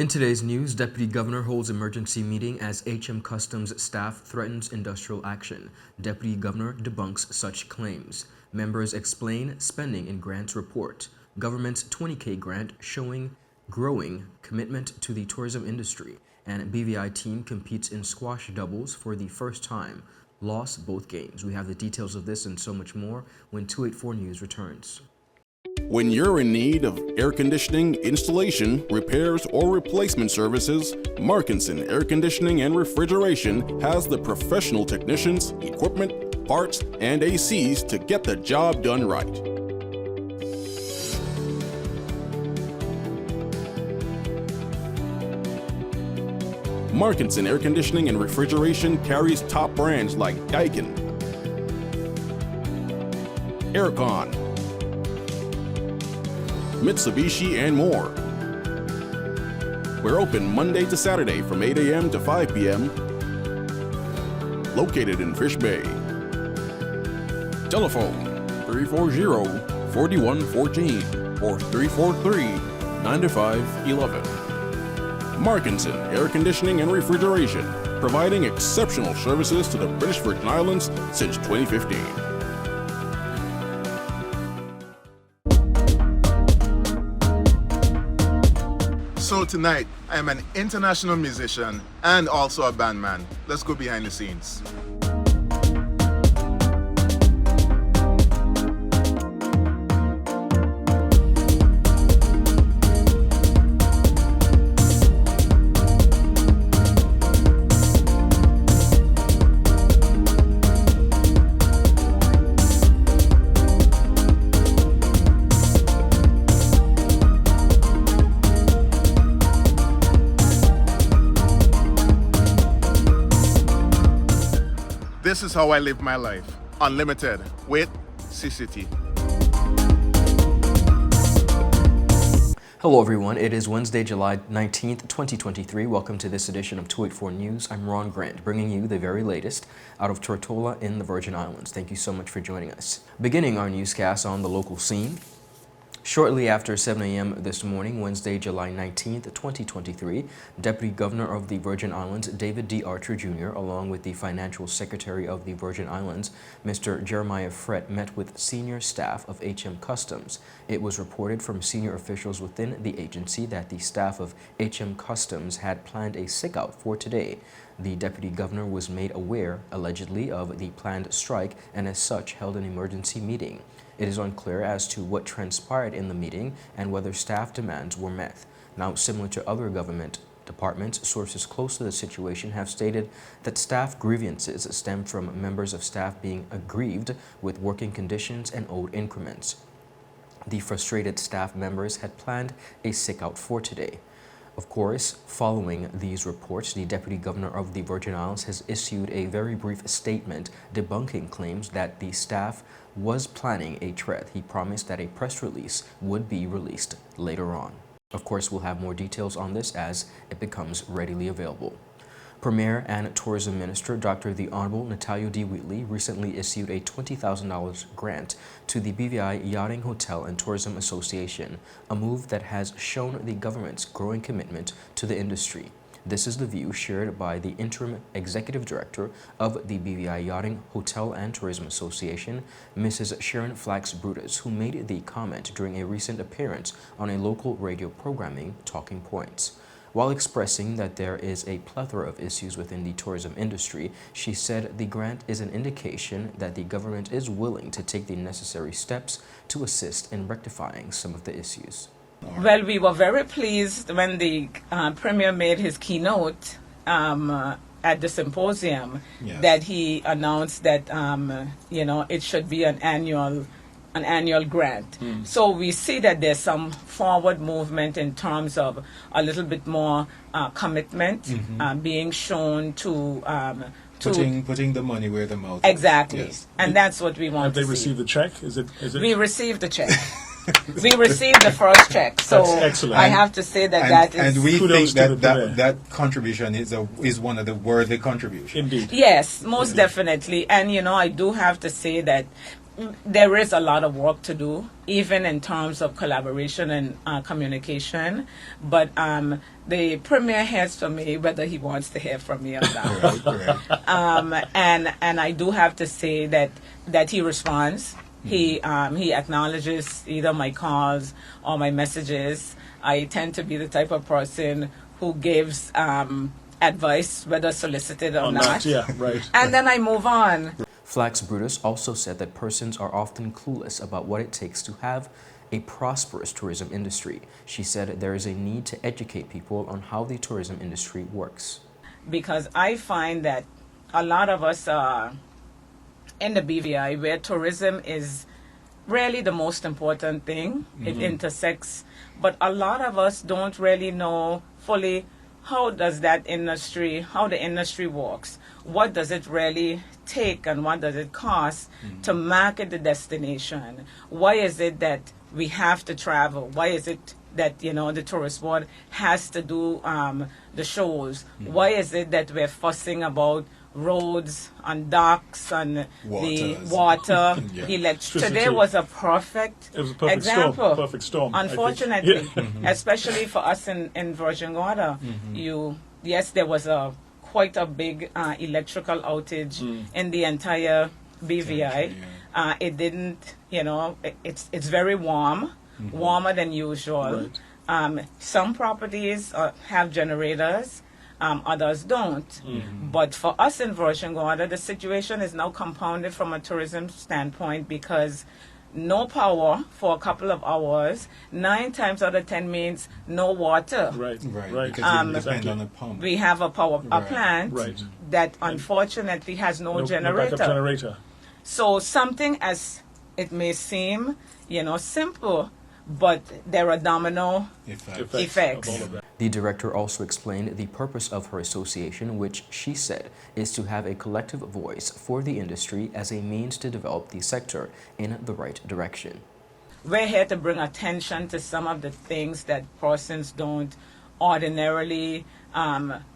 In today's news, Deputy Governor holds emergency meeting as HM Customs staff threatens industrial action. Deputy Governor debunks such claims. Members explain spending in grants report. Government's 20K grant showing growing commitment to the tourism industry. And BVI team competes in squash doubles for the first time. Lost both games. We have the details of this and so much more when 284 News returns. When you're in need of air conditioning, installation, repairs, or replacement services, Markinson Air Conditioning and Refrigeration has the professional technicians, equipment, parts, and ACs to get the job done right. Markinson Air Conditioning and Refrigeration carries top brands like Daikin, Aircon, Mitsubishi, and more. We're open Monday to Saturday from 8 a.m. to 5 p.m. Located in Fish Bay. Telephone 340-4114 or 343-9511. Markinson Air Conditioning and Refrigeration, providing exceptional services to the British Virgin Islands since 2015. So tonight, I am an international musician and also a bandman. Let's go behind the scenes. This is how I live my life. Unlimited with CCT. Hello everyone, it is Wednesday, July 19th, 2023. Welcome to this edition of 284 News. I'm Ron Grant, bringing you the very latest out of Tortola in the Virgin Islands. Thank you so much for joining us. Beginning our newscast on the local scene. Shortly after 7 a.m. this morning, Wednesday, July 19th, 2023, Deputy Governor of the Virgin Islands, David D. Archer Jr., along with the Financial Secretary of the Virgin Islands, Mr. Jeremiah Frett, met with senior staff of HM Customs. It was reported from senior officials within the agency that the staff of HM Customs had planned a sick-out for today. The Deputy Governor was made aware, allegedly, of the planned strike and as such held an emergency meeting. It is unclear as to what transpired in the meeting and whether staff demands were met. Now, similar to other government departments, sources close to the situation have stated that staff grievances stem from members of staff being aggrieved with working conditions and owed increments. The frustrated staff members had planned a sick-out for today. Of course, following these reports, the Deputy Governor of the Virgin Islands has issued a very brief statement debunking claims that the staff was planning a threat. He promised that a press release would be released later on. Of course, we'll have more details on this as it becomes readily available. Premier and Tourism Minister Dr. the Honorable Natalio D. Wheatley recently issued a $20,000 grant to the BVI Yachting, Hotel and Tourism Association, a move that has shown the government's growing commitment to the industry. This is the view shared by the interim executive director of the BVI Yachting, Hotel and Tourism Association, Mrs. Sharon Flax Brutus, who made the comment during a recent appearance on a local radio programming, Talking Points. While expressing that there is a plethora of issues within the tourism industry, she said the grant is an indication that the government is willing to take the necessary steps to assist in rectifying some of the issues. Well, we were very pleased when the Premier made his keynote at the symposium, yes, that he announced that, it should be an annual grant. So we see that there's some forward movement in terms of a little bit more commitment being shown to putting the money where the mouth exactly. is. Yes. And that's what we want Have to they see. received the check? Is it? We received the check. We received the first check. So that's excellent. I have to say that is... And we kudos think to that contribution is one of the worthy contributions. Indeed. Yes, most definitely. And, I do have to say that there is a lot of work to do, even in terms of collaboration and communication. But the Premier hears from me whether he wants to hear from me or not. Right. And I do have to say that he responds. He acknowledges either my calls or my messages. I tend to be the type of person who gives advice, whether solicited or not. Yeah, right. And then I move on. Flax Brutus also said that persons are often clueless about what it takes to have a prosperous tourism industry. She said there is a need to educate people on how the tourism industry works. Because I find that a lot of us are in the BVI where tourism is really the most important thing. It intersects. But a lot of us don't really know fully how the industry works. What does it really take and what does it cost to market the destination? Why is it that we have to travel? Why is it that, the tourist board has to do the shows? Why is it that we're fussing about roads and docks and the water, Yeah. electricity? Today was a perfect example. Storm. Perfect storm. I think. Unfortunately, especially for us in Virgin Gorda, yes, there was quite a big electrical outage in the entire BVI. It didn't, it's very warm, warmer than usual. Right. Some properties have generators, others don't. But for us in Virgin Gorda, the situation is now compounded from a tourism standpoint because no power for a couple of hours, 9 times out of 10 means no water. Right. Right. Because you depend on the pump. We have a plant Right. that unfortunately has no No generator. backup generator. So something as it may seem, simple, but there are domino effects. Of all of that. The director also explained the purpose of her association, which she said is to have a collective voice for the industry as a means to develop the sector in the right direction. We're here to bring attention to some of the things that persons don't ordinarily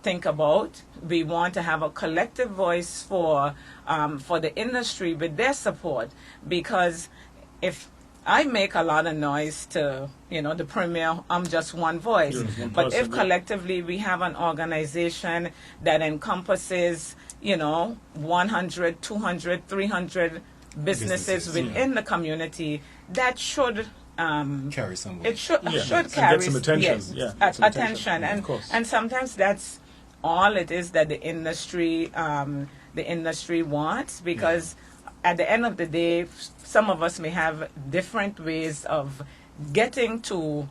think about. We want to have a collective voice for the industry with their support, because if I make a lot of noise to, the Premier, I'm just one voice. You're just one But person, if yeah. collectively we have an organization that encompasses, 100, 200, 300 businesses within the community, that should carry some weight. it should Yeah. should And carry get some attention. yes, Yeah, get some attention. and Of course. and sometimes that's all it is that the industry wants, because at the end of the day, some of us may have different ways of getting to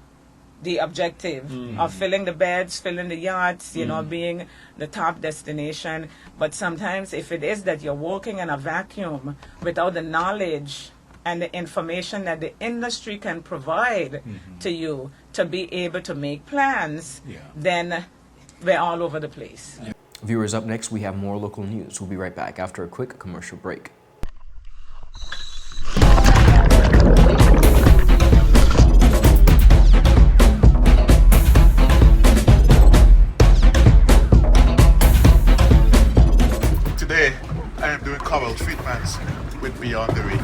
the objective of filling the beds, filling the yachts, being the top destination. But sometimes if it is that you're working in a vacuum without the knowledge and the information that the industry can provide to you to be able to make plans, then we're all over the place. Viewers, up next we have more local news. We'll be right back after a quick commercial break. Today, I am doing coral treatments with Beyond the Reef.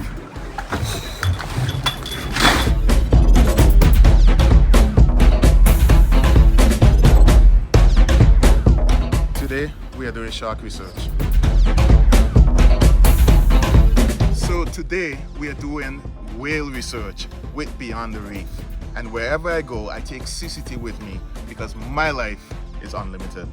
Today, we are doing shark research. So today, we are doing whale research with Beyond the Reef. And wherever I go, I take CCT with me because my life is unlimited.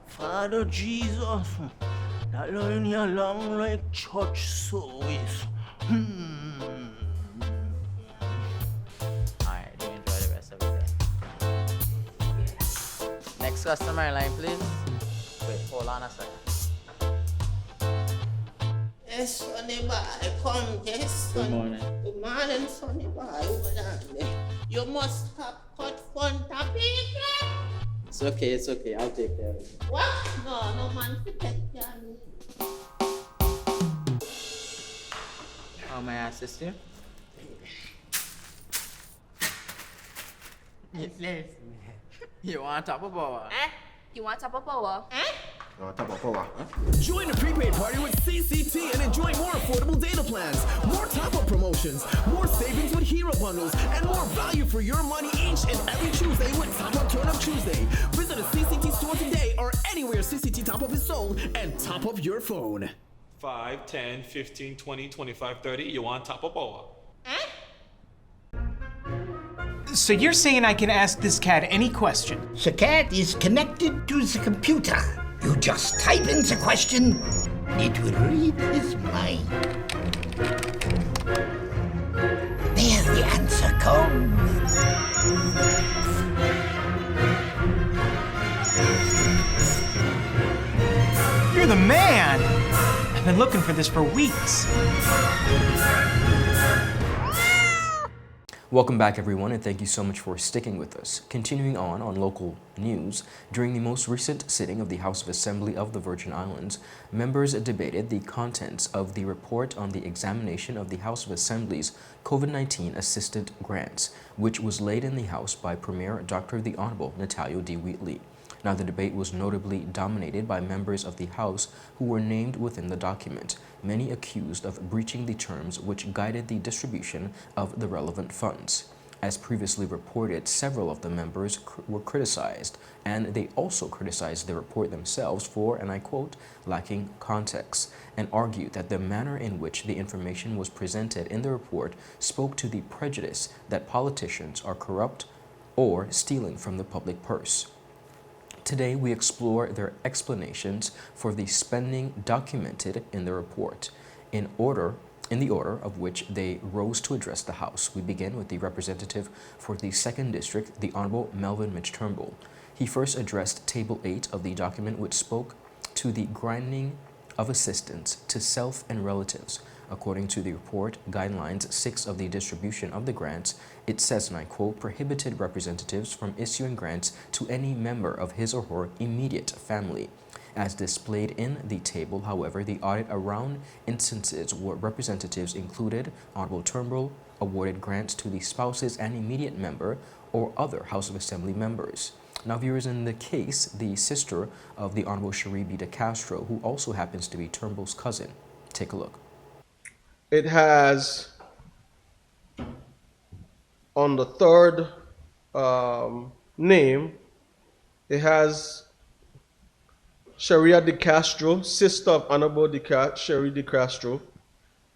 Father Jesus, that line you long like church service. Alright, do enjoy the rest of the day. Next customer line, please. Wait, hold on a second. Yes, Sonny boy, come, yes. Good morning. Good morning, Sonny boy. Hold on there. You must have cut fun topic. It's okay, I'll take care of it. What? No man, to take care of me. I assist you? You want top of power? You want top of power? Join the prepaid party with CCT and enjoy more affordable data plans, more top-up promotions, more savings with hero bundles, and more value for your money each and every Tuesday with Top Up Turn Up Tuesday. Visit a CCT store today or anywhere CCT Top Up is sold and top up your phone. 5, 10, 15, 20, 25, 30. You want top of power? So you're saying I can ask this cat any question? The cat is connected to the computer. You just type in the question, it will read his mind. There the answer comes. You're the man! I've been looking for this for weeks. Welcome back, everyone, and thank you so much for sticking with us. Continuing on local news, during the most recent sitting of the House of Assembly of the Virgin Islands, members debated the contents of the report on the examination of the House of Assembly's COVID-19 assistance grants, which was laid in the House by Premier Dr. the Honorable Natalio D. Wheatley. Now, the debate was notably dominated by members of the House who were named within the document, many accused of breaching the terms which guided the distribution of the relevant funds. As previously reported, several of the members were criticized, and they also criticized the report themselves for, and I quote, lacking context, and argued that the manner in which the information was presented in the report spoke to the prejudice that politicians are corrupt or stealing from the public purse. Today, we explore their explanations for the spending documented in the report. In the order of which they rose to address the House, we begin with the representative for the 2nd District, the Honorable Melvin Mitch Turnbull. He first addressed Table 8 of the document, which spoke to the granting of assistance to self and relatives. According to the report, Guidelines 6 of the distribution of the grants, it says, and I quote, prohibited representatives from issuing grants to any member of his or her immediate family. As displayed in the table, however, the audit around instances where representatives included Honorable Turnbull awarded grants to the spouses and immediate member or other House of Assembly members. Now, viewers, in the case, the sister of the Honorable Cherie B. de Castro, who also happens to be Turnbull's cousin. Take a look. It has, on the third name, it has Cherie de Castro, sister of Honorable Cherie de Castro.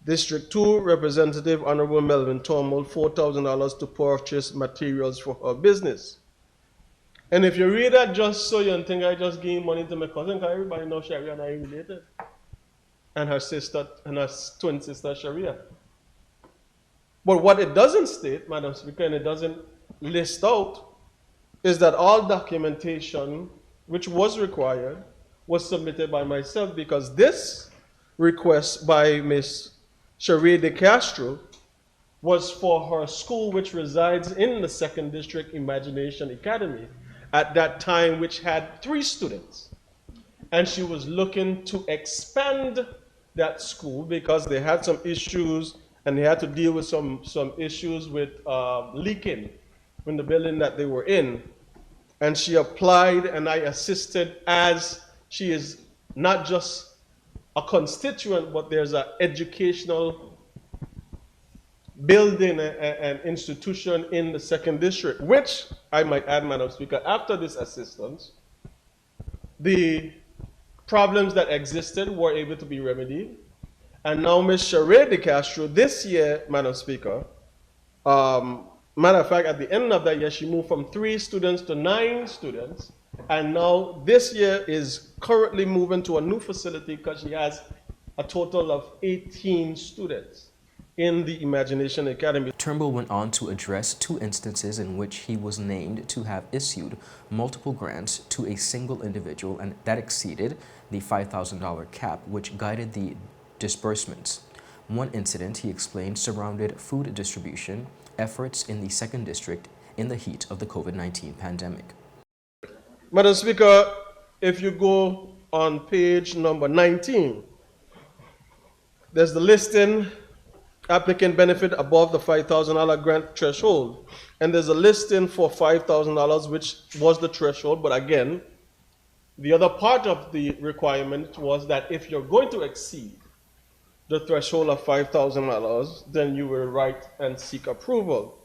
District 2, Representative Honorable Melvin Turnbull, $4,000 to purchase materials for her business. And if you read that just so you don't think I just gave money to my cousin, because everybody knows Cherie and I related. And her sister, and her twin sister, Sharia. But what it doesn't state, Madam Speaker, and it doesn't list out, is that all documentation which was required was submitted by myself, because this request by Ms. Cherie de Castro was for her school, which resides in the 2nd District Imagination Academy, at that time, which had 3 students. And she was looking to expand that school because they had some issues, and they had to deal with some issues with leaking in the building that they were in. And she applied, and I assisted, as she is not just a constituent, but there's an educational building and institution in the 2nd District, which I might add, Madam Speaker, after this assistance, the problems that existed were able to be remedied. And now Ms. Cherie de Castro, this year, Madam Speaker, matter of fact, at the end of that year, she moved from 3 students to 9 students. And now this year is currently moving to a new facility because she has a total of 18 students in the Imagination Academy. Turnbull went on to address 2 instances in which he was named to have issued multiple grants to a single individual, and that exceeded the $5,000 cap which guided the disbursements. One incident, he explained, surrounded food distribution efforts in the 2nd District in the heat of the COVID-19 pandemic. Madam Speaker, if you go on page number 19, there's the listing applicant benefit above the $5,000 grant threshold. And there's a listing for $5,000, which was the threshold. But again, the other part of the requirement was that if you're going to exceed the threshold of $5,000, then you will write and seek approval.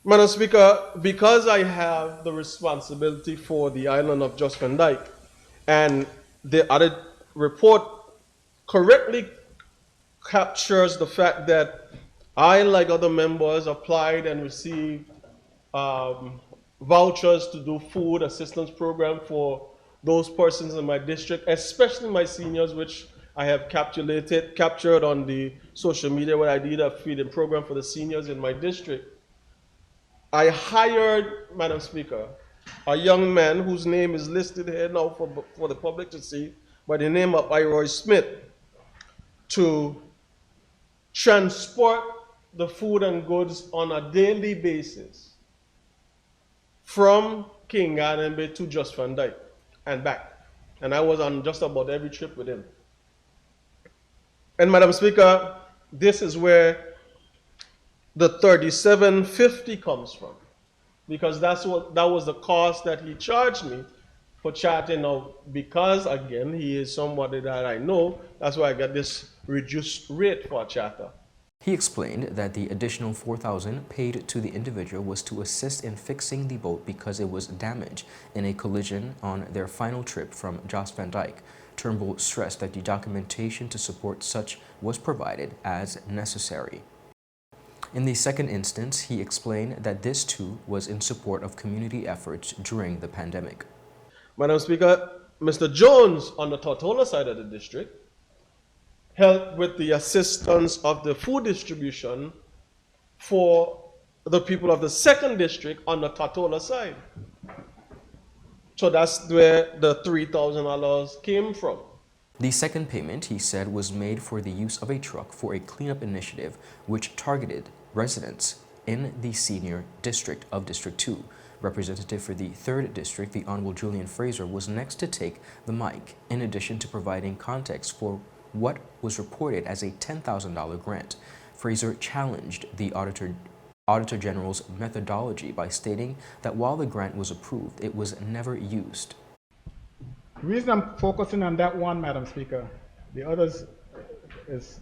Madam Speaker, because I have the responsibility for the island of Just Van Dyke, and the audit report correctly captures the fact that I, like other members, applied and received vouchers to do food assistance program for those persons in my district, especially my seniors, which I have captured on the social media where I did a feeding program for the seniors in my district. I hired, Madam Speaker, a young man whose name is listed here now for the public to see, by the name of Iroy Smith, to transport the food and goods on a daily basis from King Garden Bay to Just Van Dyke and back. And I was on just about every trip with him. And Madam Speaker, this is where the $37.50 comes from, because that was the cost that he charged me for charting. Now, because again, he is somebody that I know, that's why I got this reduced rate for a charter. He explained that the additional $4,000 paid to the individual was to assist in fixing the boat because it was damaged in a collision on their final trip from Jos Van Dyke. Turnbull stressed that the documentation to support such was provided as necessary. In the second instance, he explained that this too was in support of community efforts during the pandemic. Madam Speaker, Mr. Jones on the Tortola side of the district helped with the assistance of the food distribution for the people of the second district on the Tortola side. So that's where the $3,000 came from. The second payment, he said, was made for the use of a truck for a cleanup initiative which targeted residents in the senior district of District 2. Representative for the 3rd District, the Honorable Julian Fraser, was next to take the mic, in addition to providing context for what was reported as a $10,000 grant. Fraser challenged the Auditor General's methodology by stating that while the grant was approved, it was never used. The reason I'm focusing on that one, Madam Speaker, the others is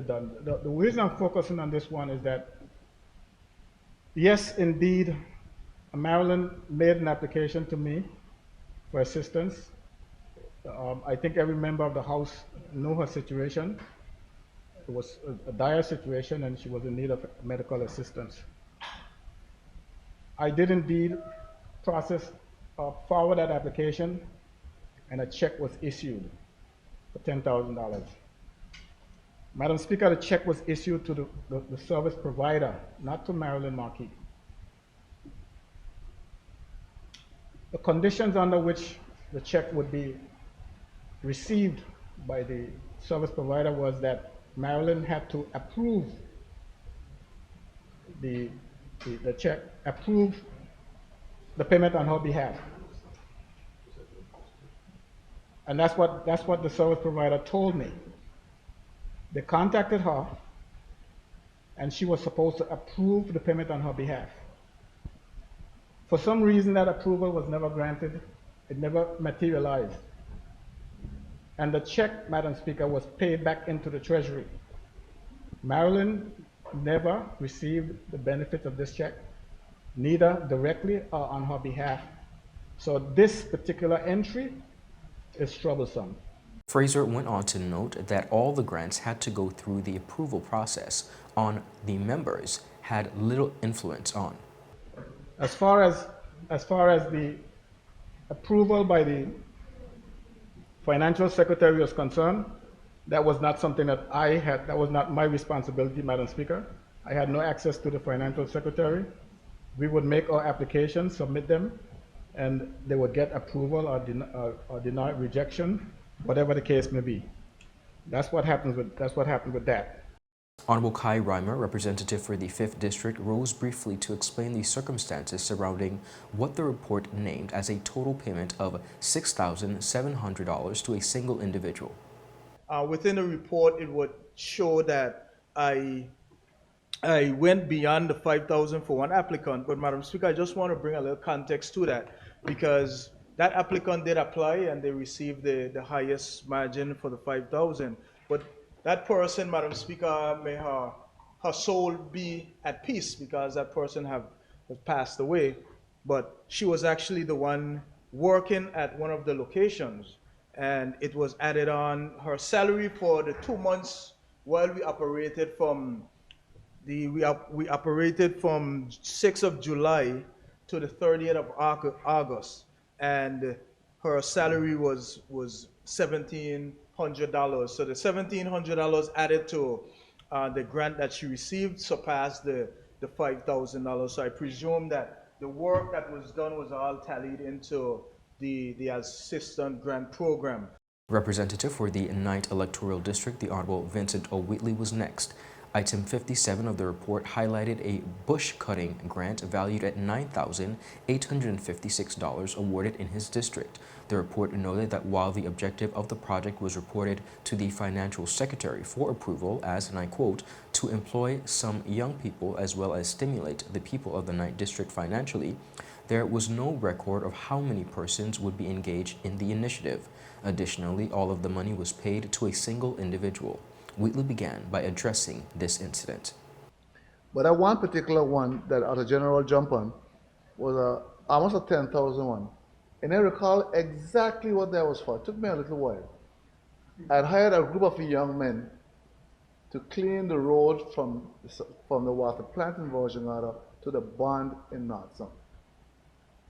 done. The reason I'm focusing on this one is that, yes, indeed, Marilyn made an application to me for assistance. I think every member of the House knew her situation. It was a dire situation and she was in need of medical assistance. I did indeed forward that application, and a check was issued for $10,000. Madam Speaker, the check was issued to the service provider, not to Marilyn Marquis. The conditions under which the check would be received by the service provider was that Marilyn had to approve the check, approve the payment on her behalf. And that's what the service provider told me. They contacted her, and she was supposed to approve the payment on her behalf. For some reason, that approval was never granted. It never materialized. And the check, Madam Speaker, was paid back into the Treasury. Marilyn never received the benefit of this check, neither directly or on her behalf. So this particular entry is troublesome. Fraser went on to note that all the grants had to go through the approval process on the members had little influence on. As far as the approval by the Financial Secretary was concerned, that was not something that I had, that was not my responsibility, Madam Speaker. I had no access to the Financial Secretary. We would make our applications, submit them, and they would get approval or deny rejection, whatever the case may be. That's what happened with that. Honorable Kai Reimer, representative for the 5th District, rose briefly to explain the circumstances surrounding what the report named as a total payment of $6,700 to a single individual. Within the report, it would show that I I went beyond the 5,000 for one applicant, but Madam Speaker, I just want to bring a little context to that because that applicant did apply and they received the highest margin for the 5,000. But that person, Madam Speaker, may her soul be at peace because that person have passed away. But she was actually the one working at one of the locations, and it was added on her salary for the 2 months while we operated from we operated from 6th of July to the 30th of August, and her salary was $1,700. So the $1,700 added to the grant that she received surpassed the $5,000. So I presume that the work that was done was all tallied into the assistant grant program. Representative for the 9th Electoral District, the Honorable Vincent O. Wheatley, was next. Item 57 of the report highlighted a bush cutting grant valued at $9,856 awarded in his district. The report noted that while the objective of the project was reported to the Financial Secretary for approval as, and I quote, to employ some young people as well as stimulate the people of the 9th District financially, there was no record of how many persons would be engaged in the initiative. Additionally, all of the money was paid to a single individual. Wheatley began by addressing this incident. But that one particular one that our general jump on was almost a 10,000 one. And I recall exactly what that was for. It took me a little while. I'd hired a group of young men to clean the road from the water plant in Virginia to the bond in Northside.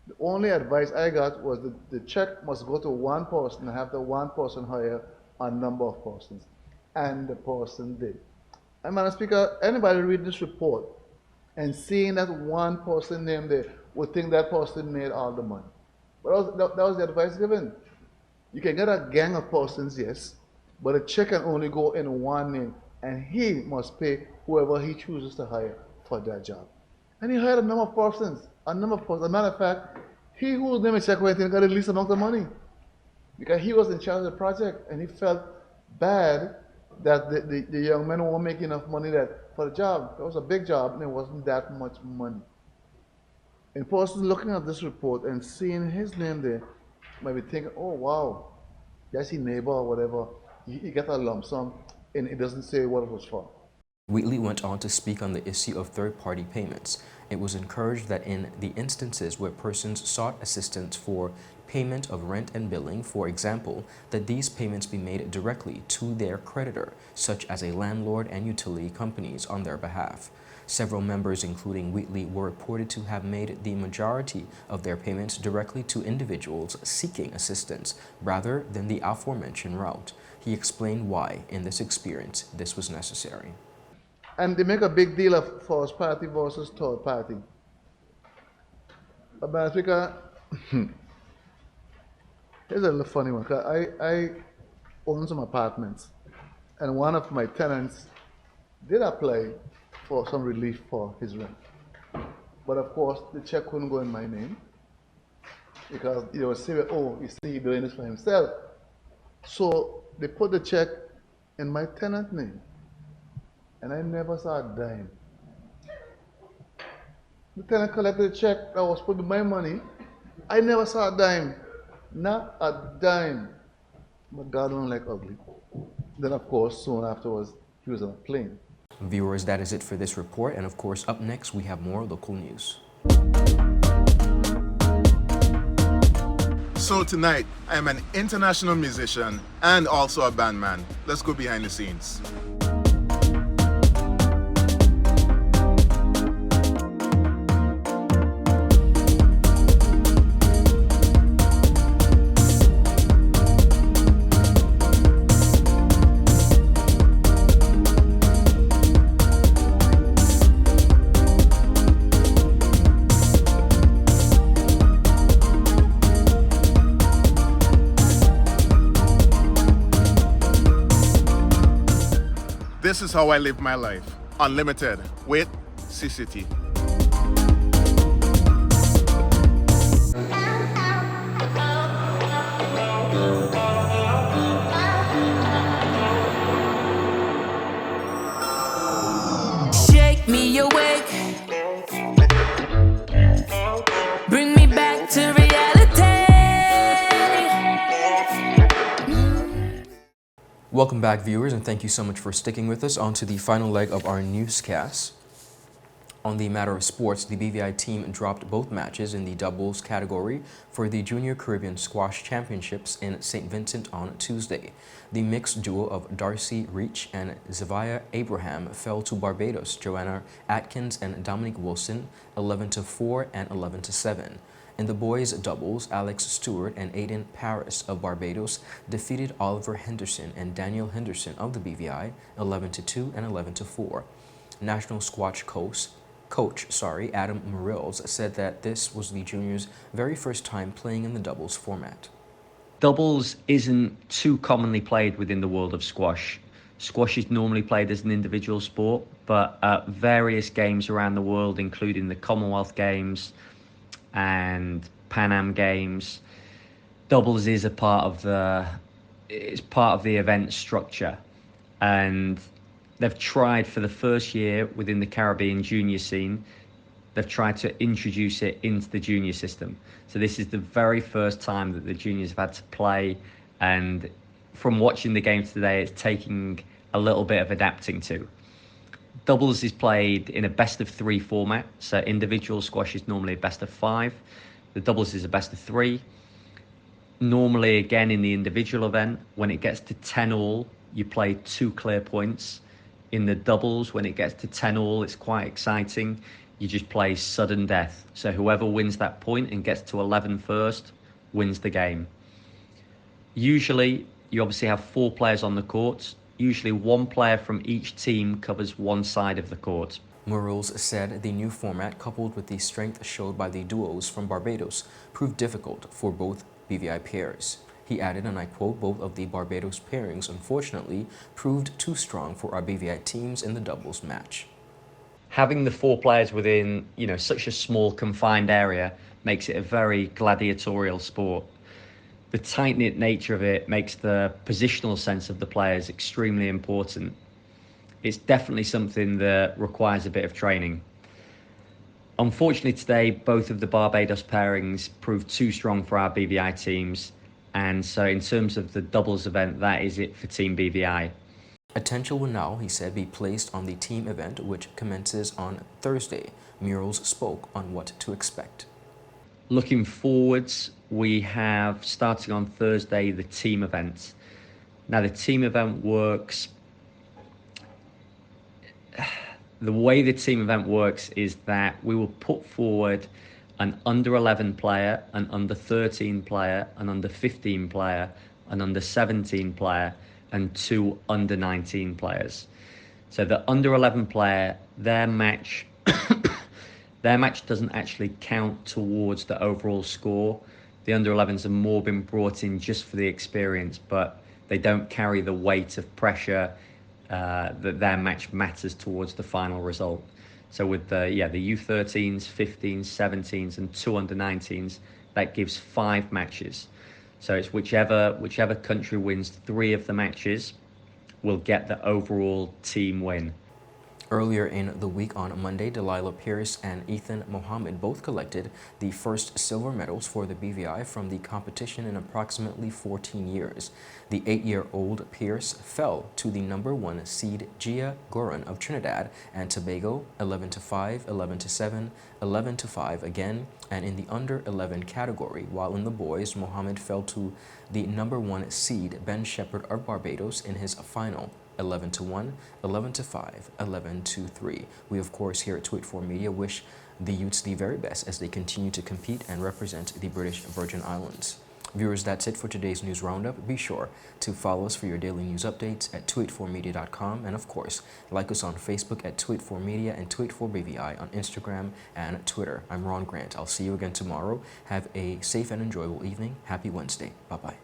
The only advice I got was that the check must go to one person and have the one person hire a number of persons. And the person did. And Madam Speaker, anybody reading this report and seeing that one person named there would think that person made all the money. But that was the advice given. You can get a gang of persons, yes, but a check can only go in one name, and he must pay whoever he chooses to hire for that job. And he hired a number of persons, As a matter of fact, he whose name is check went in got the least amount of money because he was in charge of the project, and he felt bad that the young men weren't making enough money for the job. It was a big job, and it wasn't that much money. And persons looking at this report and seeing his name there might be thinking, oh, wow, that's his neighbor or whatever. He got a lump sum, and it doesn't say what it was for. Wheatley went on to speak on the issue of third-party payments. It was encouraged that in the instances where persons sought assistance for payment of rent and billing, for example, that these payments be made directly to their creditor, such as a landlord and utility companies on their behalf. Several members, including Wheatley, were reported to have made the majority of their payments directly to individuals seeking assistance, rather than the aforementioned route. He explained why, in this experience, this was necessary. And they make a big deal of first party versus third party. But Madam Speaker, here's a little funny one. I own some apartments, and one of my tenants did apply for some relief for his rent. But of course, the check couldn't go in my name because they would say, oh, you see, he's doing this for himself. So they put the check in my tenant's name. And I never saw a dime. The tenant collected a check that was put with my money. I never saw a dime. Not a dime. But God don't like ugly. Then, of course, soon afterwards, he was on a plane. Viewers, that is it for this report. And of course, up next, we have more local news. So tonight, I am an international musician and also a bandman. Let's go behind the scenes. This is how I live my life. Unlimited with CCT. me awake. Bring me back to reality. Welcome back, viewers, and thank you so much for sticking with us. On to the final leg of our newscast. On the matter of sports, the BVI team dropped both matches in the doubles category for the Junior Caribbean Squash Championships in St. Vincent on Tuesday. The mixed duo of Darcy Reach and Zavia Abraham fell to Barbados' Joanna Atkins and Dominic Wilson 11-4 and 11-7. In the boys' doubles, Alex Stewart and Aiden Paris of Barbados defeated Oliver Henderson and Daniel Henderson of the BVI 11-2 and 11-4. National squash coach Adam Murills said that this was the juniors' very first time playing in the doubles format. Doubles isn't too commonly played within the world of squash. Squash is normally played as an individual sport, but at various games around the world, including the Commonwealth Games and Pan Am Games, doubles is part of the event structure. And they've tried for the first year within the Caribbean junior scene, they've tried to introduce it into the junior system. So this is the very first time that the juniors have had to play, and from watching the games today, it's taking a little bit of adapting to. Doubles is played in a best of 3 format, so individual squash is normally a best of 5. The doubles is a best of 3. Normally, again, in the individual event, when it gets to 10-all, you play 2 clear points. In the doubles, when it gets to 10-all, it's quite exciting. You just play sudden death. So whoever wins that point and gets to 11 first wins the game. Usually, you obviously have 4 players on the court. Usually 1 player from each team covers one side of the court. Murills said the new format, coupled with the strength showed by the duos from Barbados, proved difficult for both BVI pairs. He added, and I quote, "Both of the Barbados pairings, unfortunately, proved too strong for our BVI teams in the doubles match." Having the 4 players within, such a small confined area makes it a very gladiatorial sport. The tight-knit nature of it makes the positional sense of the players extremely important. It's definitely something that requires a bit of training. Unfortunately today, both of the Barbados pairings proved too strong for our BVI teams, and so in terms of the doubles event, that is it for Team BVI. Attention will now, he said, be placed on the team event, which commences on Thursday. Murills spoke on what to expect. Looking forwards, we have, starting on Thursday, the team event. Now, the team event works... The way the team event works is that we will put forward an under-11 player, an under-13 player, an under-15 player, an under-17 player, and 2 under-19 players. So the under-11 player, their match doesn't actually count towards the overall score. The under-11s have more been brought in just for the experience, but they don't carry the weight of pressure that their match matters towards the final result. So with the U13s, 15s, 17s, and 2 under-19s, that gives 5 matches. So it's whichever country wins 3 of the matches will get the overall team win. Earlier in the week on Monday, Delilah Pierce and Ethan Mohammed both collected the first silver medals for the BVI from the competition in approximately 14 years. The 8-year-old Pierce fell to the #1 seed Gia Goran of Trinidad and Tobago 11-5, 11-7, 11-5 again, and in the under-11 category, while in the boys, Mohammed fell to the #1 seed Ben Shepherd of Barbados in his final 11-1, 11-5, 11-3. We, of course, here at 284 Media wish the youths the very best as they continue to compete and represent the British Virgin Islands. Viewers, that's it for today's news roundup. Be sure to follow us for your daily news updates at 284media.com, and of course, like us on Facebook at 284media and 284BVI on Instagram and Twitter. I'm Ron Grant. I'll see you again tomorrow. Have a safe and enjoyable evening. Happy Wednesday. Bye-bye.